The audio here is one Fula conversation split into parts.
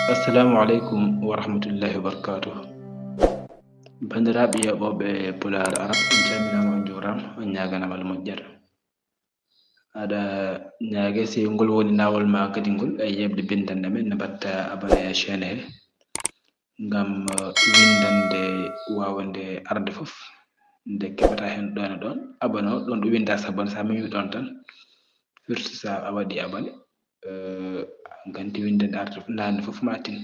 Assalamu alaikum wa rahmatullahi wa barakatuh. Bandiraɓe yoɓoɓe Pulaar Arab on calminama on jurama on ñaganamal moƴƴere. Aɗa ñaage si ngol woni nawol ma kadi ngol e yebde bindande men ne mbatta abonné e chaîne he ngam windande wawande arde fof nde keɓata hen ɗon e ɗon abonné o ɗon ɗo winda sabon sa memi ɗon tan firti sa a waɗi abonné ganti windande arde nande fof ma tin.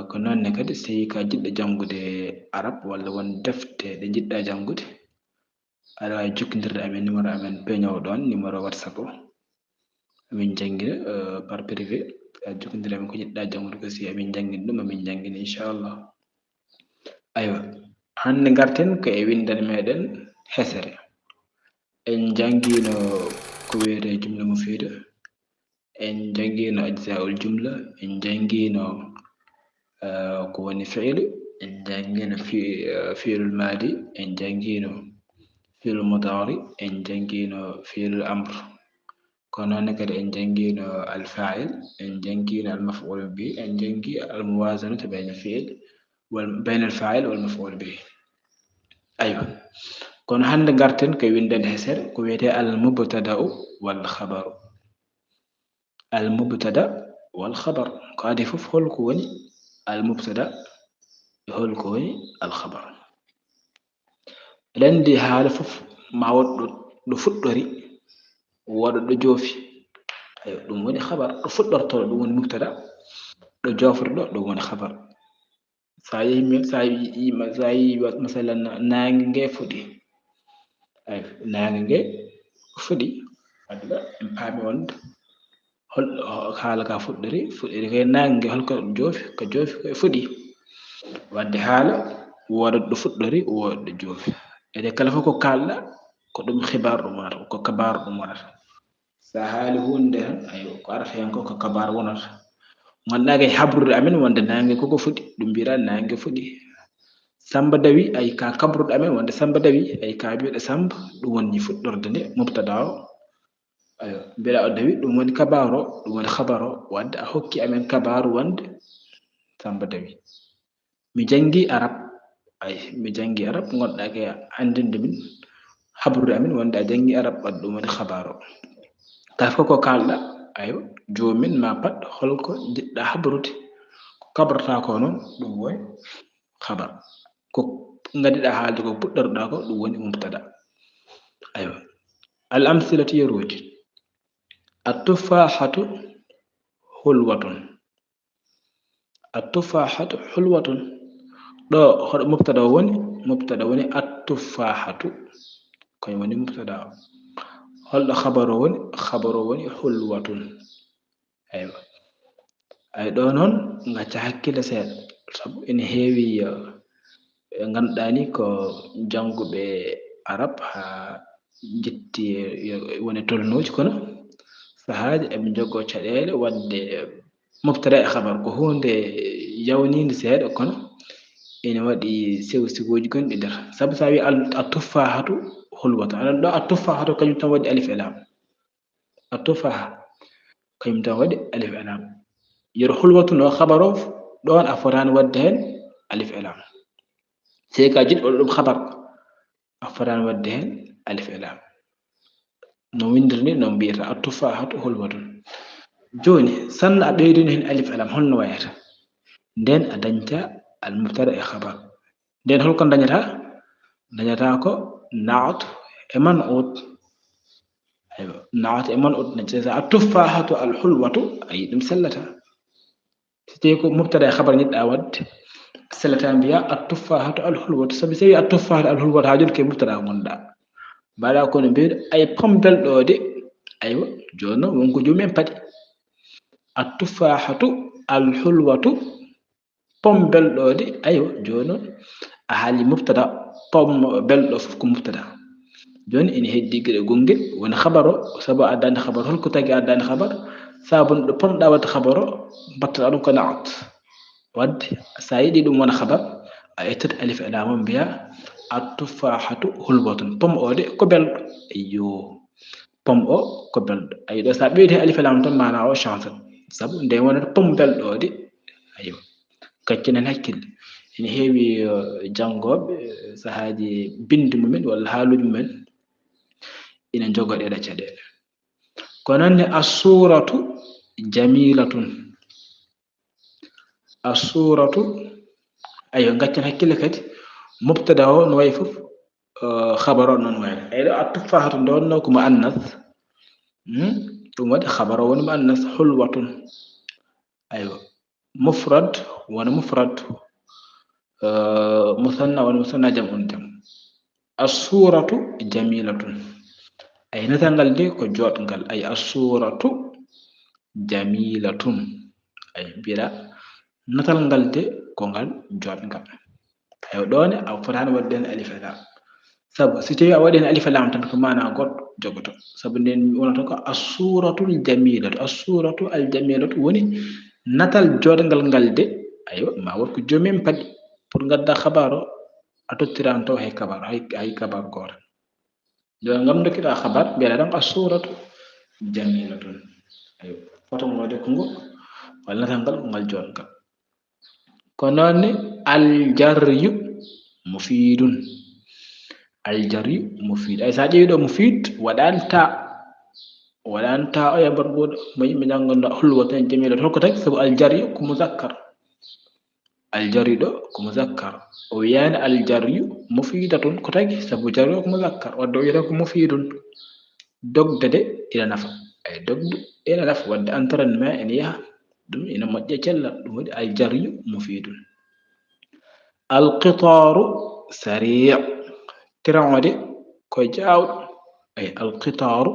Ko nonne kadi so tawi ka jiɗɗo jangude arab walla won defte ɗe jiɗɗa jangude aɗa wawi jokkodirde amen numéro amen peñowo ɗon numéro WhatsApp o min jangguina par privé a jokkodire amen ko jiɗɗa jangude ko si amin jangguini ɗum amin jangguina inchallah. Aywa hande garten ko e windande meɗen hesere. En jangguino ko wiyete jumla mufida, en jangguino ajza'ul jumla, en jangguino ko woni fi'lu, en jangguino fi'lul madi, en jangguino fi'lul mudari, en jangguino fi'lul amr. Kono noon kadi en jangguino al fa'il, en jangguino al maf'ul bihi, en janggi al muwazanatu bayna al fi'l bayna al fa'il wal maf'ul bihi. Aywa kono hande garten ko windande hesere ko wiyete al mubtada'u wal khabaru. Al mubtada wal khabar ko adi fof holko woni al mubtada e holko woni al khabar. Eɗen andi haala fof ma waɗ ɗo fuɗɗori waɗa ɗo joofi. Aywa ɗum woni khabar ɗo fuɗɗorto ɗum woni mubtada ɗo jofrɗo ɗum woni khabar. Sa yi masalan nange nge fuɗi aywa nange nge fuɗi wadde en paami wonde holɗo haala ka fuɗɗori kay nange nge holko joofi ko joofi koye fuɗi wadde haala wodat ɗo fuɗɗori wodat ɗo joofi ede kala fof ko kalɗa ko ɗum khibar ɗum wonata ko kabar ɗum wonata. Sa haali hunde tan aywa ko arata hen ko kabar wonata ganduɗa kay habrude amen wonde nange koko fuɗi ɗum mbiɗa nange fuɗi. Samba dawi ay ka kabruɗo amen wonde Samba dawi ay ka mbiɗa Samba ɗum woni fuɗɗorde nde mubtada o aywa mbiɗa o dawi ɗum woni kabar o ɗum woni khabar o wadde a hokki amen kabaru wonde Samba dawi. Mi jangi arab ay mi jangi arab gonɗa kay andinde min habrude amen wonde a jangi arab wadde ɗum woni khabar o. Kala fof ko kalɗa aywa jomumen ma pat holko jiɗɗa habrude ko kabrata ko noon ɗum woni khabar ko gadiɗa haalde ko puɗɗorɗa ko ɗum woni mubtada. Aywa al amsilatu yaruji at-tufahatu hulwatun. At-tufahatu hulwatun ɗo hoɗo mubtada woni at-tufahatu koye woni mubtada o. Holɗo khabaru woni hulwatun. Aywa ay ɗo noon gacca hakkille seeɗa sabu ene heewi ganduɗa ni ko janguɓe arab ha jetti woni tolnoji kono sahaji eɓe jogo caɗele wadde mubtada e khabar ko hunde yawnide seeɗa kono ene waɗi sew sewoji gonɗi nder sabu sa wi at-tufahatu hulwatun aɗa ɗo at-tufahatu kañum tan waɗi alif e lam. At-tufaha kañum tan waɗi alif e lam yeru hulwatun o khabar o ɗon a fotani wadde hen alif e lam. Sey ka jiɗɗo ɗum khabar a fotani wadde hen alif e lam no windirni no mbiyata at-tufahatu hulwatun. Joni sanna a ɓeydini hen alif e lam holno wayata nden a dañta al mubtada e khabar nden holko dañata ko na'at e man'ut. Aywa na'at e man'ut at-tufahatu al hulwatu ay ɗum sellata so tawi ko mubtada e khabar jiɗɗa wadde sellata mbiya at-tufahatu al hulwatu sabu so tawi at-tufahatu al hulwatu ha joni koye mubtada gonɗa mbaɗa kono mbiɗa ay pom belɗo o de aywa joni noon wonko jomumen paɗi at-tufahatu al hulwatu pom belɗo o de aywa joni noon a haali mubtada pom belɗo fof ko mubtada joni ene heddi gueɗe gonguel woni khabar o sabu a addani khabar holko tagui a addani khabar sabunde ɗo pomɗa wadde khabar o mbattata ɗum ko na'at wadde sa yiɗi ɗum wona khabar a ittat alif e lam o mbiya at-tufahatu hulwatun pom o de ko belɗo ayyo pom o ko belɗo ayi ɗo sa ɓeydi alif e lam tan mana o chance sabu nde wonata pombelɗo de ayo kaccinan hakkille ene heewi janngoɓe sahaaji bindi mumen walla haaluji mumen ina jogoɗeɗa caɗeele ko nonne assuratu jamilatun assuratu ayo gaccan hakkille kadi mubtada o no wayi fof khabar o noon wayno eyi ɗo attufahatu nde wonno ko muannas ɗum waɗi khabar o woni muannas hulwatun aywa mufrad wona mufrad musanna wona musanna jam on jam assuratu jamilatun ay natal ngal de ko joɗngal ay assuratu jamilatun ay mbiɗa natal ngal de ko ngal joɗngal ayo ɗone a fotani wadde hen alif e lam sabu so tawi a waɗi hen alif e lam tan ko mana goɗɗo jogoto sabu nden wonata ko assuratul jamilatu assuratu al jamilatu woni natal joɗngal ngal de ayo ma won ko joomum paɗi pour gadda khabar o a tottiran taw hay kabar hay kabar goto do ngam dokkiɗa khabar mbiɗa tan assuratu jamilatun ayo foto ngode ko ngo walla natal ngal ko ngal joɗngal ko noonne aljaryu mufidun aljaryu mufid ay sa ƴeewi ɗo mufid waɗani ta o yabar goɗo mo yimɓe jangonɗa hulwatan jamila holko tagi sabu aljaryu ko muzakkar aljaryu ɗo ko muzakkar o wiyani aljaryu mufidatun ko tagi sabu jaryu ko muzakkar wadde o wiyata ko mufidun dogde de ina nafa ay dogdu ina nafa wadde entraînement ene yaha ɗum ina moƴƴa cellal ɗum waɗi aljaryu mufidun alqitaru sari' tirawde ko jawɗo ay alqitaru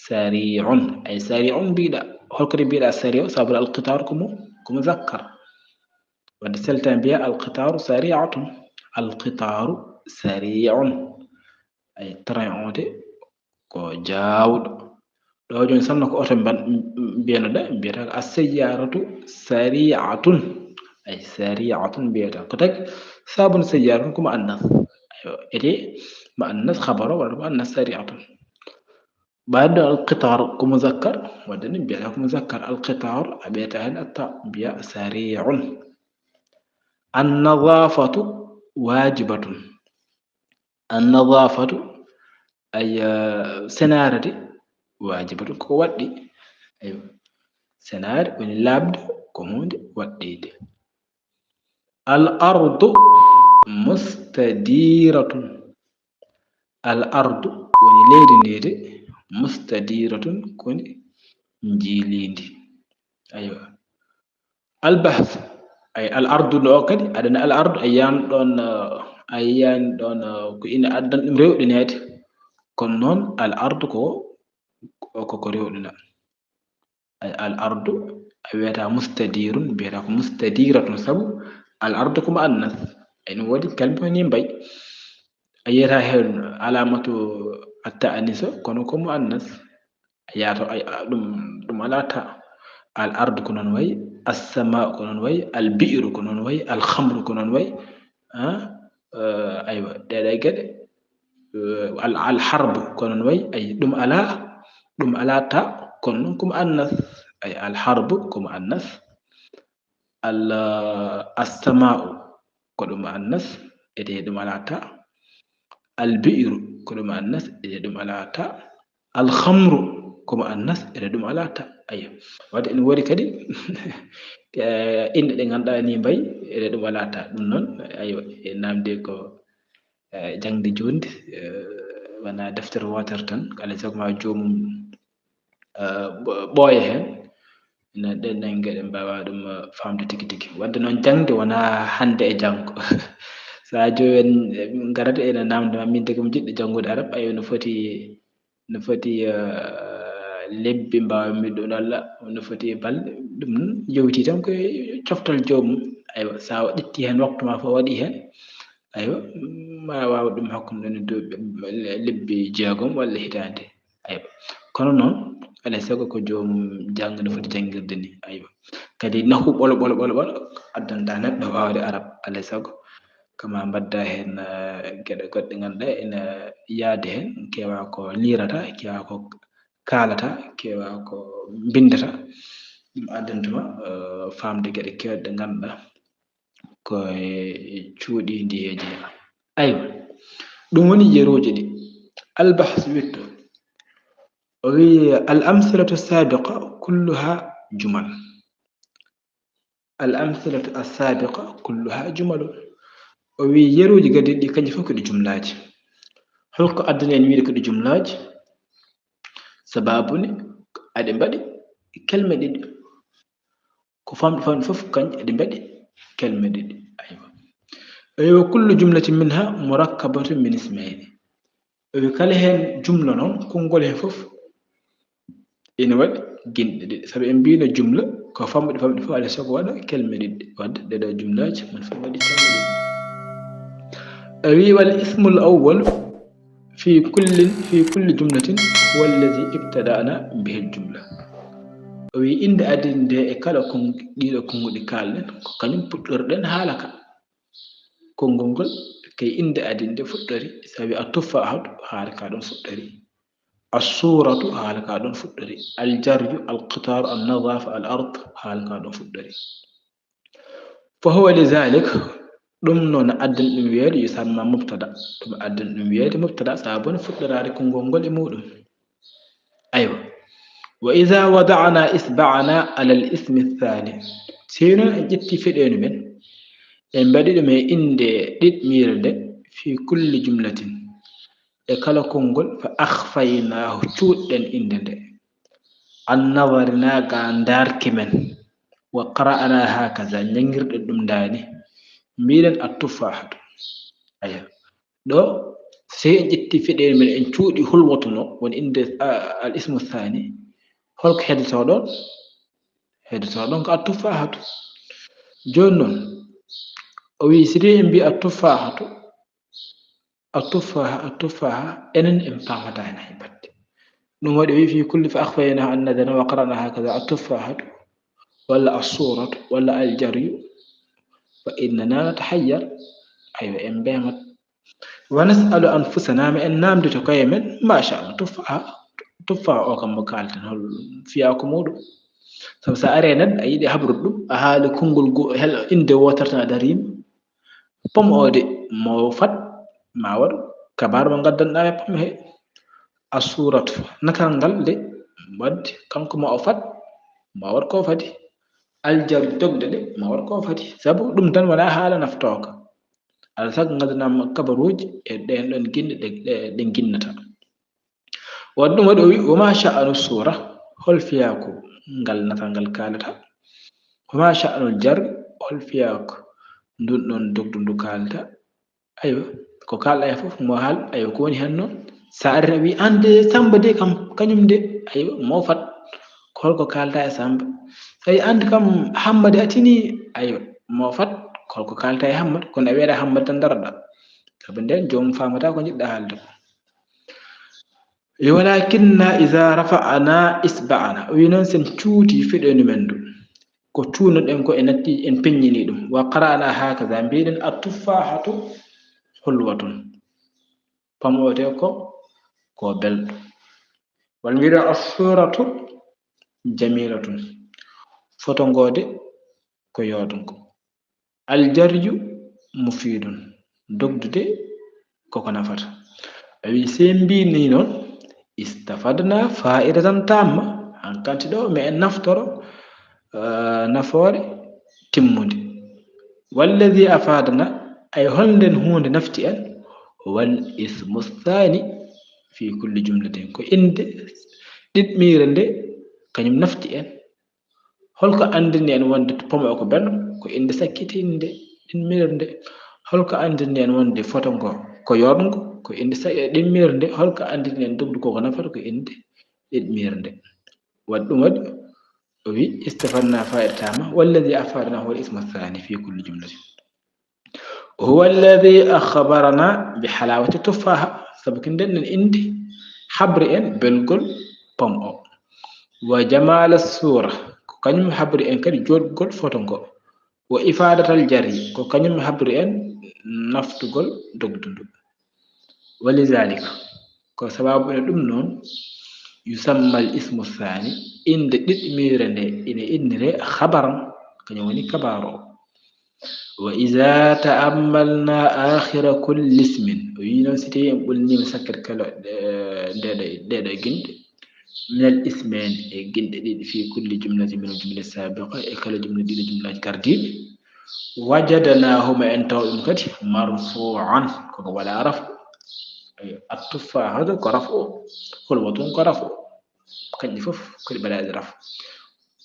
sari'un ay sari'un mbiɗa holkote mbiɗa sari' sabu alqitaru ko muzakkar wadde selta mbiya alqitaru sari'atun alqitaru sari'un ay tirawde ko jawɗo ɗo joni samno ko oto mbiyanoɗa mbiyata ko assayyaratu sari'atun ay sari'atun mbiyata ko tagi sabun sayyaratun ko muannas ayo ete muannas khabaro walla muannas sari'atun بعد القطار كمذكر ودني بيها كمذكر القطار أبيتها التا بيا سريع النظافة واجبة النظافة أي سنارة واجبة كودي أيوة سنار واللابد كمود وديد الأرض مستديرة الأرض ونليد نيد مستديرة كوني نجيليندي أيوة البحث أي الأرض لوكدي أدنى الأرض أيان دون كإن أدن ريو دينات كنون الأرض كو ريو دينا الأرض أبيتا مستدير بيتا مستديرة سبو الأرض كما أنث أي نودي كلمة نيمباي أيها هن علامة التأنيث كونو كم أنث أياتو أي دم على تا الأرض كنون وي السماء كنون وي البئر كنون وي الخمر كنون وي أيوة ده كده الحرب كنون وي أي دم على تا كنون كم أنث أي الحرب كم أنث السماء كنون أنث إيه دم على تا البئر كنون أنث إيه دم على تا الخمر كما الناس إلى على تا أيه وهذا إن وري كدي إن dengan da ni bay إلى على تا non أيوة نام ديكو جang di جوند وانا دفتر واتر تن على سوق ما جوم boy hen ina den ngade mbawa dum famde tiki tiki wadde non jangde wana hande e jango sa jowen garata ina namde min de ko jidde jangude arab ayo no foti lebbi mbawa miɗɗon Allah no foti balɗe ɗum yewti tan ko coftal joomum aywa sa ƴetti hen waktu ma fo waɗi hen aywa ma wawa ɗum hakkude ɗon lebbi jeegom walla hitande aywa kono noon alay sago ko joomum janga no foti jangirde ni aywa kadi nahu ɓolo addanta neɗɗo wawde arab alay sago kama mbadda hen geɗe goɗɗe ganduɗa ina yaade hen kewa ko lirata kewa ko kalata kewa ko bindata ɗum addantuma famde geɗe kewɗe ɗe ganduɗa koye cuuɗi ndiyeji aywa ɗum woni yeruji ɗi albahs witto o wi al amsilatu sabiqa kulluha jumal al amsilatu assabiqa kulluha jumalu o wi yeruji gadi ɗi kanji fof ko ɗi jumlaji holko addani en wiide ko ɗi jumlaji sababune aɗe mbaɗi kelme ɗiɗi ko famɗi famɗi fof kanƴe eɗi mbaɗi kelme ɗiɗi aywa o wi wa kullu jumlatin minha murakkabatun min ismayni o wi kala hen jumla noon konngol hen fof ina waɗi ginɗe ɗiɗi sabu en mbino jumla ko famɗi famɗi fof alay sago waɗa kelme ɗiɗi wadde ɗeɗo jumlaji man fof waɗi kelme ɗiɗi o wi wal ismul awwal في كل جملة هو الذي ابتدأنا به الجملة وي إند أدين دي إكالا كون ديلا كونغو دي كالن كانيم بطردن حالك كونغول كي إند أدين دي فطري سابي التفاحة حالك دون فطري الصورة حالك دون فطري الجري القطار النظافة الأرض حالك دون فطري فهو لذلك ɗum noon addan ɗum wiyeede yusamma mubtada ɗum addan ɗum wiyeede mubtada saabone fuɗɗoraade konngol ngol e muɗum aywa wa ida wada'na isba'ana ala al ismi thani si noon en ƴetti feɗeenu men en mbaɗi ɗum e inde ɗiɗmiire nde fi kulli jumlatin e kala konngol fa akhfaynahu cuuɗɗen inde nde annawarina ga ndaarki men wa qara'ana hakaza ñangirɗen ɗum ndaani mbiɗen attufahatu aya ɗo sey en ƴetti feɗele men en cuuɗi hulwatuno woni inde al ismu thani holko heddotoɗon heddotoɗon ko attufahatu joni noon o wi siri en mbi attufahatu attufaha enen en pamata hen hay batte ɗum waɗi wi fi kulli fa akhfaynahu annadana wa qara'na hakaza attufahatu walla assuratu walla aljaryu فإننا نتحير أيوة إن بيمت ونسأل أنفسنا ما إن نام تكيمن ما شاء الله تفاح أو كم مكالتن هل فيها كمود سو سأرينا أيدي هبرد أهالي كونغول هل إند وترنا دريم بوم أودي موفت ماور كبار من قدر نام بوم هي الصورة نكانغال دي ود كانكو موفت ماور كوفدي aljar dogde de ma war ko fati sabu ɗum tan wala haala naftoka ala sag gaddanama kabaruji e ɗen ɗon ginɗe ɗe ginnata wadde ɗum waɗi o wi woma sha'anu sura hol fiyako ngal natal ngal kalata woma sha'anul jar hol fiyako ndun ɗon dogdu ndu kalata aywa ko kalɗa e fof mo haal aywa ko woni hen noon sa ari wi ande samba de kam kañum de aywa mofat holko kalta e samba ay andi kam hammade atini ayo mofat kolko kalta e hammad kono a wiyeɗa hammad tan daraɗa sabu nden jomum famata ko jiɗɗa haalde ko walakinna ida rafa'ana isba'ana o wi noon sen cuuti fiɗenu men ndu ko cuunoɗen ko e natti en peññini ɗum wa qara'ana hakaza mbiɗen attufahatu hulwatun pamote ko belɗo wal mbiɗen assuratu jamilatun fotongode ko yodunko aljarju mufidun dogdude koko nafata awi sey mbini noon istafadna fa'idatan tamma hankanti ɗo mi en naftoro nafoore timmude walladi afadana ay holnden hunde nafti en wal ismu thani fi kulli jumlatin ko inde ɗiɗmire nde kañum nafti en holko andini en wonde pomo ko belɗo ko inde sakkitinde ɗiɗmire nde holko andini en wonde fotongo ko yodngo ko inde ɗiɗmire nde holko andini en dogdu koko nafata ko inde ɗiɗmire nde waɗi ɗum waɗi o wi istafanna fa'idtama walladi afadana huwa al ismu thani fi kulli jumlatin huwa alladi akhbarana bi halawati tufaha sabu ko nden en indi habri en belgol pom o wa jamala sura ko kañum habri en kadi joɗgol fotongo wa ifadatal jari ko kañum habri en naftugol dogdundu walidhalika ko sababu e ɗum noon يسمى الاسم الثاني إن ميرند إن خبرا كنوني كبارو. وإذا تأملنا آخر كل اسم وينسيتي قلني مسكر كلا دادا جند من الاسمين جند في كل جملة من الجملة السابقة كلا جملة دي جملة كاردين وجدناهما أنت مرفوعا ولا رفع التفاح هذا كرفع خلوة كرفع كان يفف كل بلاد رفع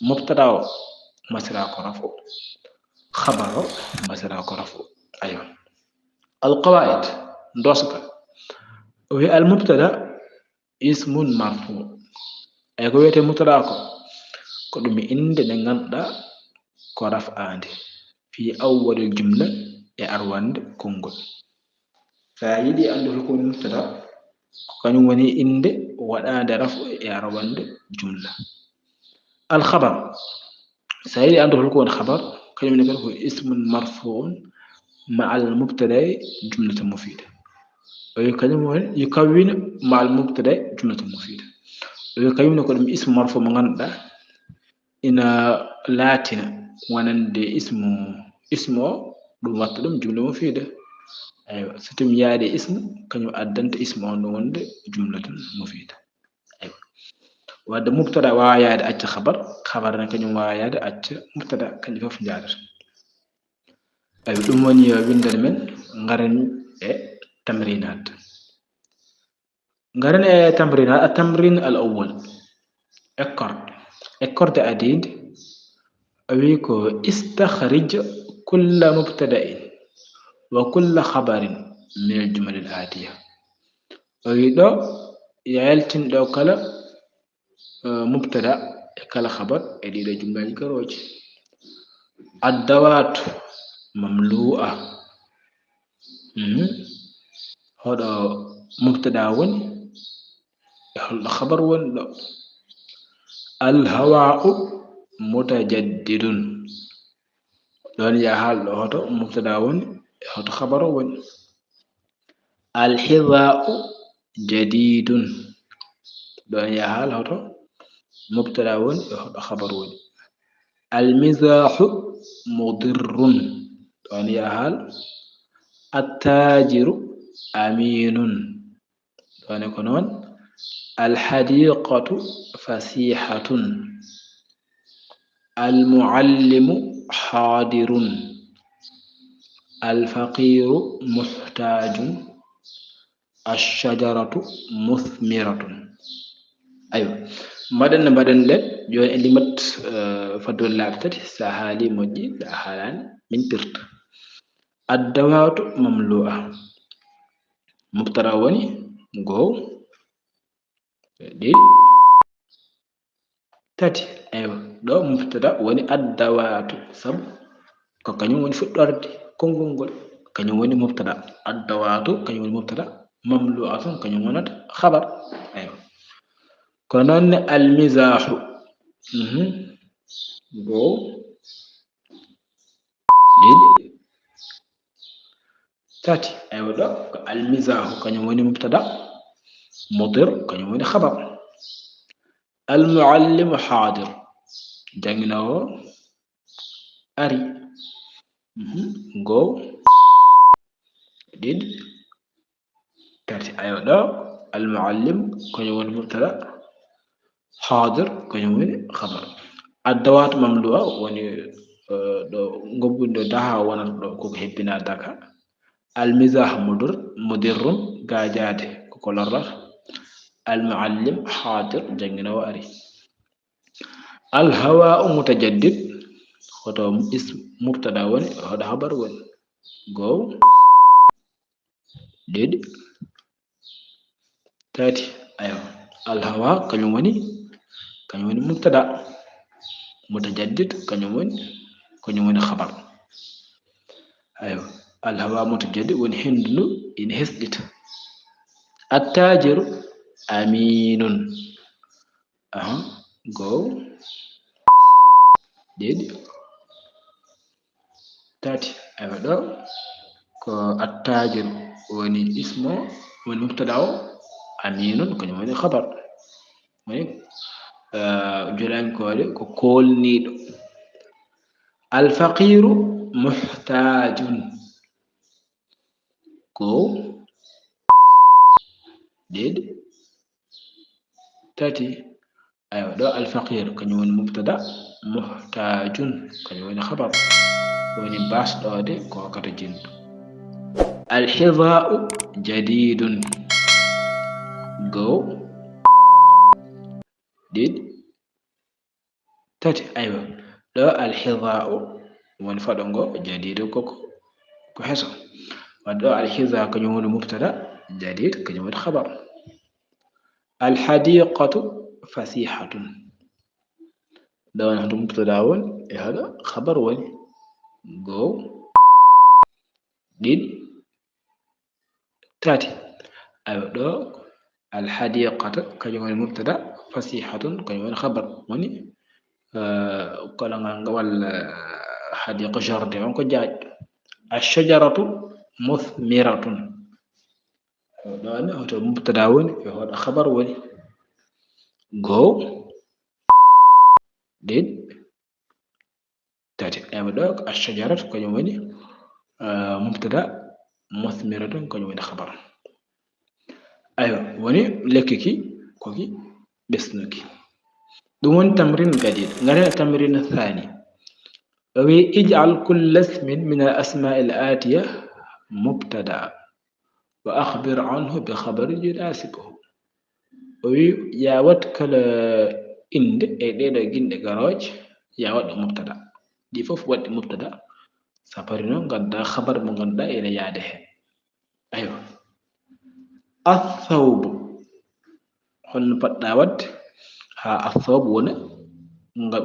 مبتدا مسرا كرفع خبر مسرا كرفع أيوه. القواعد دوسك وهي المبتدا اسم مرفوع ay ko wiyete mubtada ko ɗum inde nde ganduɗa ko raf'ande fi awwalil jumla e arwande konngol. sa yiɗi andude ko woni mubtada ko kañum woni inde waɗande rafu e arwande jumla. al khabar sa yiɗi andude ko woni khabar kañum ne kadi ko ismun marfuun ma al mubtada jumlata mufida kañum woni yukawwinu ma al mubtada jumlata mufida kañum ne ko ɗum ismu marfu mo ganduɗa ina laatina wonande ismu o ɗum watta ɗum jumla mufida. aywa so tumi yaade ismu kañum addanta ismu on ɗum wonde jumlatan mufida. aywa wadde mubtada wawa yaade acca khabar ne kañum wawa yaade acca mubtada kañum fof jaadata. aywa ɗum woni windere men garen e tamrinat. garen e tamrinat التمرين الأول ekkorde adide أويكو استخرج كل مبتدأ وكل خبر من الجمل الآتية. أويدو يالتن دو كلا مبتدأ كلا خبر إلى جملة كروج. الدوات مملوءة هذا مبتدأ ون خبر ون. الهواء متجدد دون يحال هذا مبتدا ون هذا خبر ون. الحذاء جديد دون يحال هذا مبتدا ون هذا خبر ون. المزاح مضر دون يحال. التاجر أمين دون يكون. الحديقة فسيحة. المعلم حاضر. الفقير محتاج. الشجرة مثمرة. أيوة بدن لب جون اللي مت فدول لابتت سهالي مجي حالان من برت. الدوات مملوءة مبتدا وني go دي tati. aywa ɗo mubtada woni addawatu sabu ko kañum woni fuɗɗorde konngol ngol kañum woni mubtada. addawatu kañum woni mubtada mamlu'atun kañum wonata khabar. aywa ko noonne almizahu go ɗiɗi tati. aywa ɗo ko almizahu kañum woni mubtada mudir kañum woni khabar. المعلم حاضر جانغناو أري go did تاتي. أيوة لا المعلم كنيون مبتدا حاضر كنيون خبر. الدوات مملوءة وني دو غوبو دو daha wana do ko hebbina daka. المزاح مدر غاجاته ko lorra. المعلم حاضر جنگنو أري. الهواء متجدد هذا اسم مبتدا وني هذا خبر وني go did تاتي. أيوة الهواء كنيوم وني مبتدا متجدد كنيوم وني خبر. أيوة الهواء متجدد وني هندلو إن هسدت. التاجر أمين go did tati. aywa ɗo ko attajir woni ismo woni mubtada o aminun kañum woni khabar. woni julankode ko kolniɗo. Alfaqiru muhtajun go'o ɗiɗi tati. aywa ɗo alfaqir kañum woni mubtada, muhtajun kañum woni khabar, woni basɗode ko hokkata jinɗo. Alhidau jadidun go'o ɗiɗi tati. aywa ɗo alhidau woni faɗo ngo, jadidu koko ko heso. wadde ɗo alhida kañum woni mubtada, jadid kañum woni khabar. Alhadiqatu fasihatun ɗo woni hoto mubtada woni e haɗo khabar woni. go'o ɗiɗi tati. aywa ɗo alhadiqata kañum woni mubtada, fasihatun kañum woni khabar woni kolagal walla hadiqa jardin on ko jaaj. Ashajaratu muthmiratun ɗo ne hoto mubtada woni e hoɗo khabar woni. go'o ɗiɗi tati. aywa ɗo ashajaratu kañum woni mubtada, muthmiratun kañum woni khabar. aywa woni lekki ki koki ɓesnuki. ɗum woni tamrin gadid. ngaren tamrin thani o wi ij'al kulla ismin min al asma'i al atiya mubtada wa akhbir anhu bi khabari yunasibuhu. o wi ya wat kala inde e ɗeɗo ginɗe garoje ya waɗɗo mubtada, ɗi fof waɗɗi mubtada, sapari noon gadda khabar mo ganduɗa ene yaade hen. aywa athawb holno poɗɗa wadde ha athawb wona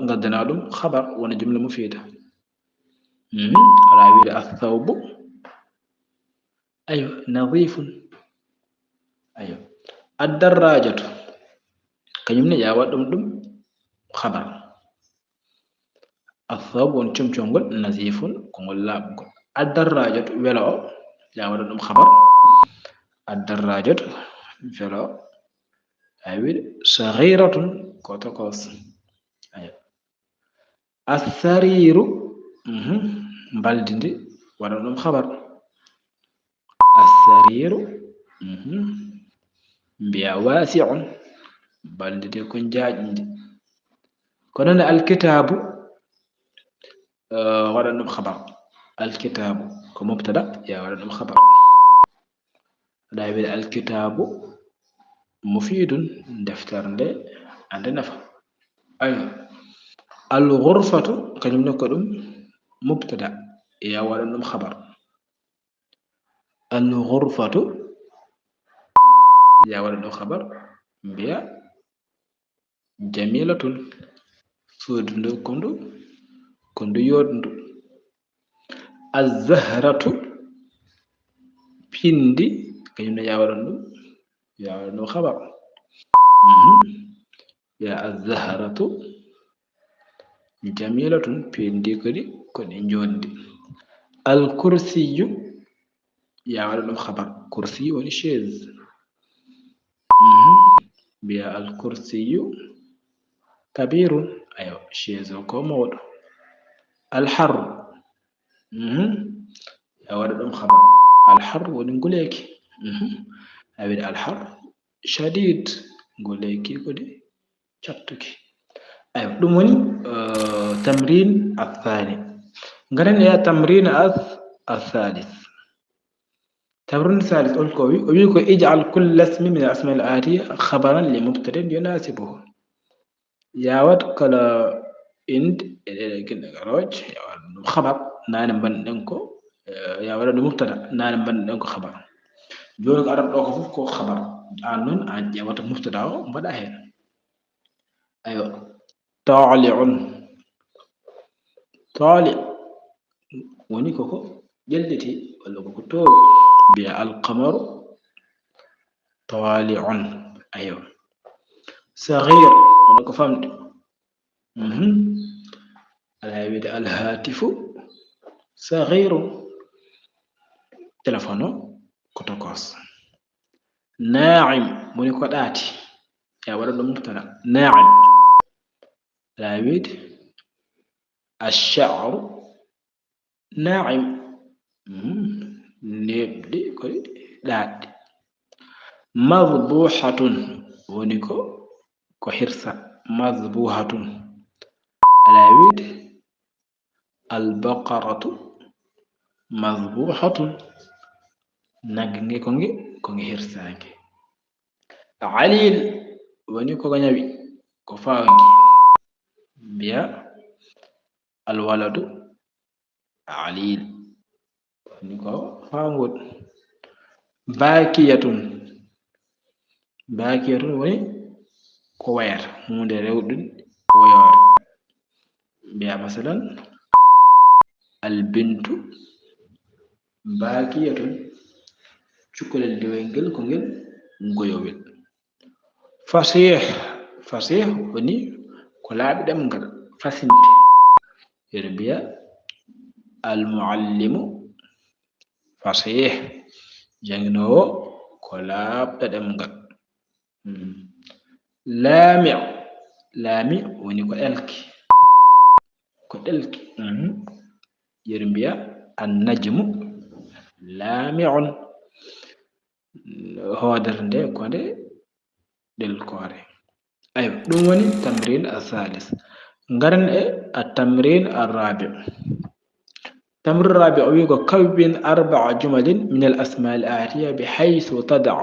gaddana ɗum khabar wona jumla mufida. ala wiide athawb aywa nadifun. aywa addarrajatu kañum ne ya waɗɗum ɗum khabar. athawb woni comcol nazifun ko ngol laɓgol. addarrajatu welo o ya waɗa ɗum khabar. addarrajatu welo o ay wiide saghiratun ko tokos. aywa assariru mbaldi ndi waɗa ɗum khabar. assariru mbiya wasi'un mbaldi ndi ko jaajndi. kono ne alkitabu waɗa ɗum khabar. alkitabu ko mubtada ya waɗa ɗum khabar. aɗa wiide alkitabu mufidun deftere nde ande nafa. aywa alghurfatu kañum ne ko ɗum mubtada ya waɗa ɗum khabar. alghurfatu ya waɗa ɗum khabar mbiya jamilatun suudu ndu ko ndu yoɗndu. azzahratu pindi kañum ne ya waɗa ɗum khabar. ya azzahratu jamilatun pindi kodi jondi. alkursiyu ya waɗa ɗum khabar. kursi woni chaise. mbiya alkursiyu kabirun. aywa chaise o ko mawɗo. alhar ya waɗa ɗum khabar. alhar woni nguleki. a wiide alhar shadid nguleki kodi cattuki. aywa ɗum woni tamrin athani. ngaren ya tamrin athalith. tamrin thalith on ko o wi ko ij'al kulla ismi min al asma al atiya khabaran li mubtadin yunasibuhu. ya wat kala inde e ɗeɗo ginɗe garoje ya waɗa ɗum khabar. nane mbanɗen ko ya waɗa ɗum mubtada, nane mbanɗen ko khabar. joni ko arata ɗo ko fof ko khabar. an noon an ƴewata mubtada o mbaɗa hen. aywa tali'un. tali woni koko ƴelliti walla koko towi. mbiya alqamaru tali'un. aywa saghir woni ko famɗi. ala wiide alhatifu saghirun. téléphone o ko tokos. na'im woni ko ɗaati. يا ولد مبتدا ناعم لاويد الشعر ناعم نبدي كوي داد مذبوحة ونكو كحرسة مذبوحة لاويد البقرة مذبوحة نغني كونغي هرساكي عليل ونكو غنيبي كفاوغي بيا الولد عليل ونكو فاوغود باكية وني كوير مونde rewdun woyore بيا مثلا البنت باكية cukalel dewengel ko ngel goyowel fasih woni ko laabi demgal fasinte yerbiya al muallimu fasih janginowo ko laabda demgal lami woni ko elki yerbiya an najmu lami'un هودر نده كونde del kore ايوه دون وني تمرين الثالث غارن التمرين الرابع التمرين الرابع ويقول كون 4 جمل من الاسماء الآتية بحيث تضع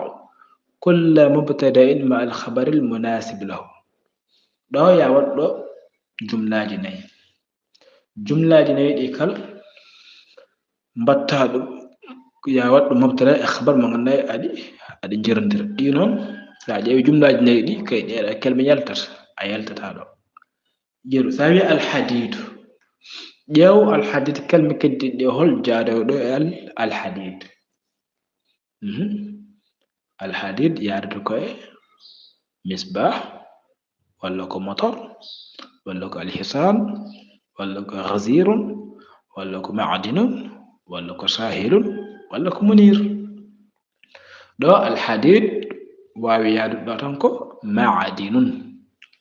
كل مبتدأ مع الخبر المناسب له دو يا ودو جملة جناي دي كال مبتا يا ودو مبتدأ خبر من adi jirndir di non sa jeewi jumlaaji nayi di kay deeda kelme yaltat a yaltata do jeeru sawi al hadid jeew al hadid kelme keddi de hol jaado do al hadid al hadid yaadata ko misbah walla ko motor walla ko al hisan walla ko ghazirun walla ko ma'dinun walla ko sahilun walla ko munir do al hadid wawi yaadu do tan ko ma'adinun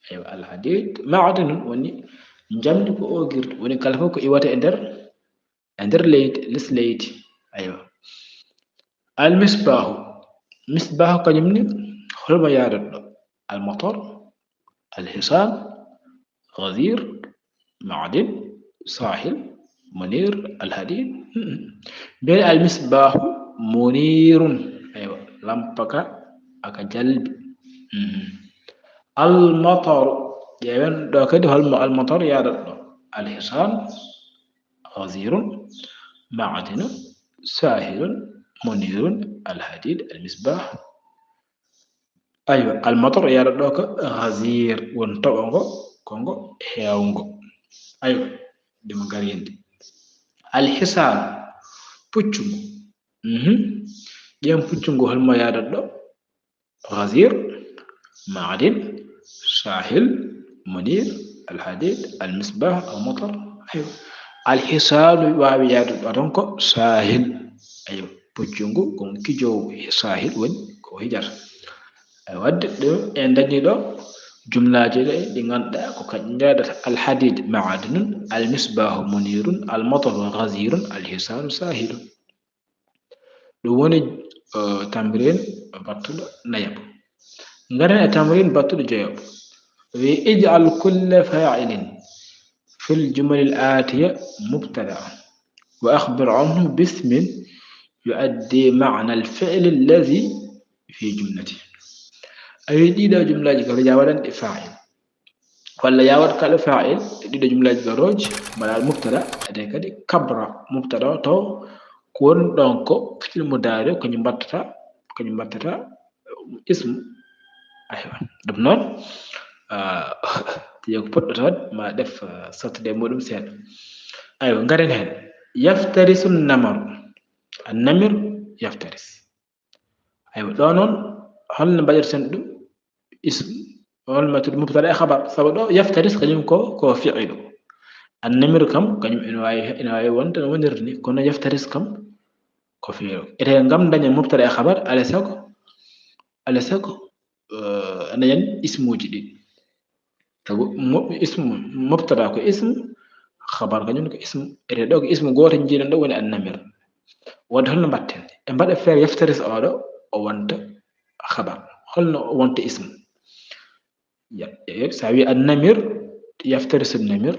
ay al hadid ma'adinun woni jamdi ko o girdu woni kala ko iwata e der leyti aywa al misbah kanyum ni holma yaadu do al motor al hisan غزير معدن ساحل منير الحديد بين المصباح منير ايوه lampaka aka jalbi المطر جايبين دو كده المطر يا الحصان غزير معدن ساهل منير الحديد المصباح ايوه المطر يا دوك غزير ونتوغو كونغو هياونغو ايوه دم غاريندي الحصان بوچونغو جيم بوچونغو هلما يا دو غزير معدن ساحل منير الحديد المصباح المطر ايوه الحصان واوي يا دونكو ساحل ايوه بوچونغو كون كيجو ساحل ون كو هجر wadde do en dañi do jumlaaje di ganda ko kanjada al hadid ma'adinun al misbah munirun al matar ghazirun al hisan sahilun do woni tamrin battudo nayab ngaren tamrin battudo jeyo wi ij'al kull fa'ilin في الجمل الآتية مبتدأ وأخبر عنه باسم يؤدي معنى الفعل الذي في جملته أي ديدا جملة جكرو جاولا فاعل ولا ياود كال فاعل ديدا جملة جكروج بلا المبتدا اديك دي كبر مبتدا تو كون دونكو في المضارع كني مبتدا اسم ايوا دم نون يوك بوتات ما ديف ساتدي مودum sen ايوا غارين هن يفترس النمر يفترس ايوا دونون هل نبادر sen dum اسم والما مبتدا خبر سبب يفترس كنيم كو فعل النمر كم كنيم انواي وانت ونرني كنا يفترس كم كو فعل اذا غام داني مبتدا خبر على ساكو ana yan ismuji ɗi tagu ismu mubtada ko ismu khabar kañum ko ismu ete ɗo ko ismu goto jiiɗen ɗo woni annamir wonde holno mbatten e mbaɗa feere yeftaris oɗo o wonta khabar holno o wonta ismu sa wi annamir yeftaris namir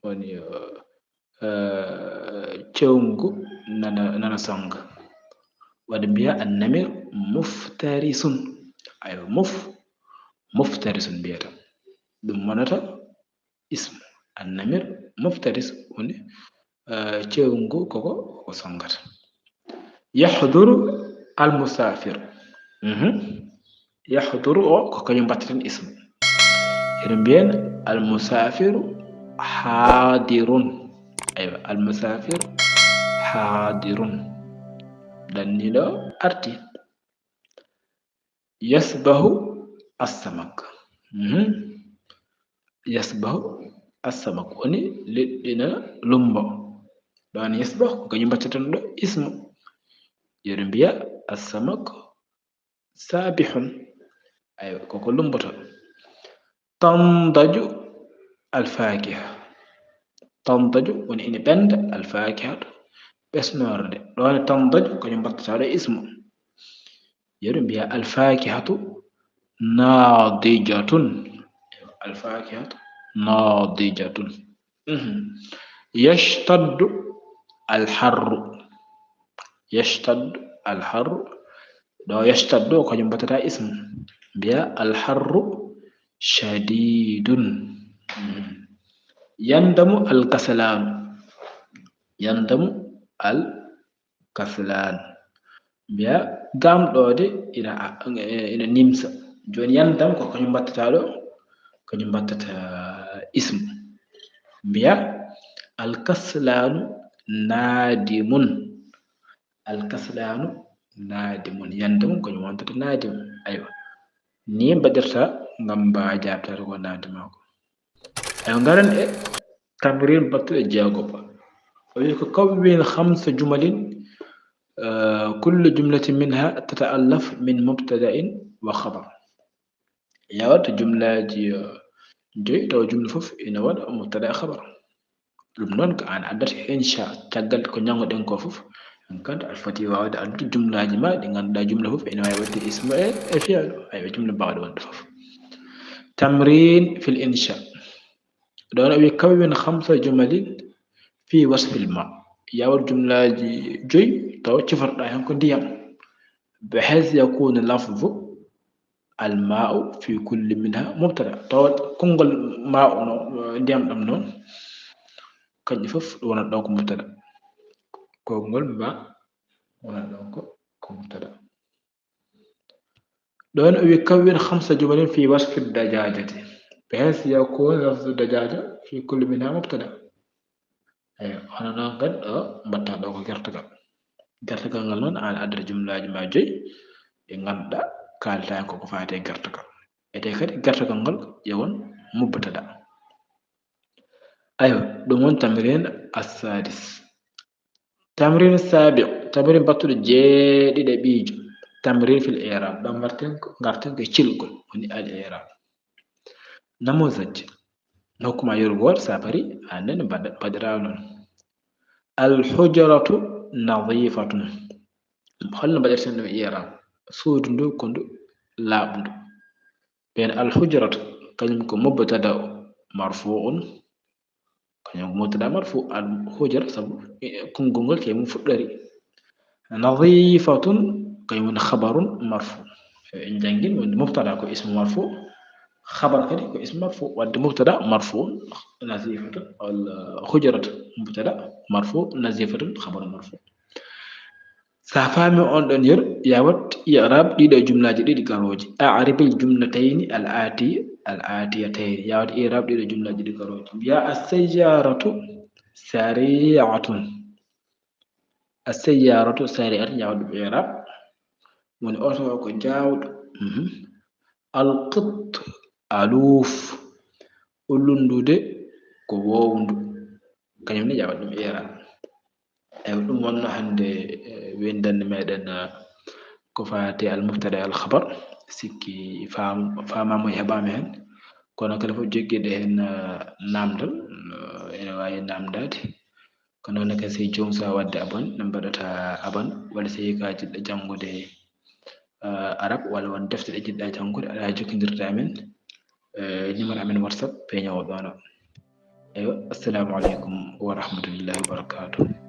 woni cewngu nana songa wadde mbiya annamir muftarisun aywa muftarisun mbiyata ɗum wonata ismu annamir muftaris woni cewngu koko songata yahduru almusafir yahduru o ko kañum mbattaten ismu eɗen mbiyen almusafiru hadirun aywa almusafir hadirun danniɗo arti yasbahu assamak yasbahu assamak woni leɗɗina lumbo ɗon yasbah ko kañum mbattaten ɗo ismu yeɗen mbiya assamak sabihun aywa koko lumboto tandaju alfakiha tandaju woni ina ɓenda alfakihatu ɓesnorde ɗone tandaju kañum mbattata ɗo ismu yeɗen mbiya alfakihatu nadijatun alfakihatu nadijatun yashtaddu alharru yashtaddu alharru ɗo yashtaddu o kañum mbattata ismu mbiya alharru shadidun yandamu alkaslanu yandamu alkaslan mbiya gamɗode ina nimsa joni yandam ko kañum mbattata ɗo kañum mbattata ismu mbiya alkaslanu nadimun alkaslanu nadimun yandamu kañum wontata nadim aywa ni mbaɗirta ngam mbawa jabtata ko nadi mako ayo garan e tamrin battuɗo jeegoɓa o wi ko kawwin hamsa jumalin كل جملة منها تتألف من مبتدأ وخبر يود جملة جي تو جملة فوف إن ود مبتدأ خبر لمنون كان عدت إنشاء تقل كنيانو دين كوفوف إن كانت الفتي وعد عدت جملة جماعة dengan دا جملة فوف إن يود اسم فعل أي جملة بعد ود فوف تمرين في الإنشاء دون يكون 5 جمل في وصف الماء يود جملة جي تو تفرد هنكون ديام بحيث يكون لفظ الماء في كل منها مبتدا تو كونغل ماء ديام دم نون كاني فوف وانا دونك مبتدا كونغل ماء وانا دونك مبتدا دون يكون 5 جمل في وصف الدجاجة بحيث يكون لفظ الدجاجة في كل منها مبتدا ايوه انا نقد مبتدا دوك غيرتك gartagal ngal noon an addata jumlaji ma joyi ɗi ganduɗa kalta hen koko fate gartagal ete kadi gartagal ngal ƴewon mubtada ayo ɗum won tamrin assadis tamrin sabi tamrin battuɗo jeeɗiɗe ɓiijo tamrin fil i'rab ɗam garten ko cilgol woni al i'rab namosaj hokkuma yorgol sa pari annen mbaɗira noon al hujratu nadifatun holno mbaɗirten ɗum i'rab suudu ndu ko ndu laaɓndu ɓen alhujratu kañum ko mubtada marfu'un kañum ko mubtada marfu alhujra sabu konngol ngol ke mum fuɗɗori nadifatun kañum woni khabarun marfu en jangin wonde mubtada ko ismu marfu khabar kadi ko ismu marfu wadde mubtada marfu'un nazifatun alhujratu mubtada marfu nazifatun khabarun marfu sa faami on ɗon yer yawat i'rab ɗiɗo jumlaji ɗiɗi garoji a'ribil jumlatayni al atiyatayn yawat i'rab ɗiɗo jumlaji ɗiɗi garoji mbiya as-sayyaratu sari'atun as-sayyaratu sari'atun yawat ɗum i'rab woni oto ko jawɗo al-qitt aluf ullundude ko wowndu kañum ni yawat ɗum i'rab eyi ɗum wonno hannde windande meɗen ko fate al mubtada al khabar sikki famamo heɓama hen kono kala fof jogguiɗo hen namdal ene wawi namdade ko noon kadi so jomum suwa wadde abon mbaɗata abon walla so ka jiɗɗo janngude arab walla won defte ɗe jiɗɗa janngude aɗa jokkodirde amen numéro amen WhatsApp peeñowo ɗon o. Eywa assalamu aleykum wa rahmatullahi wa barakatuh.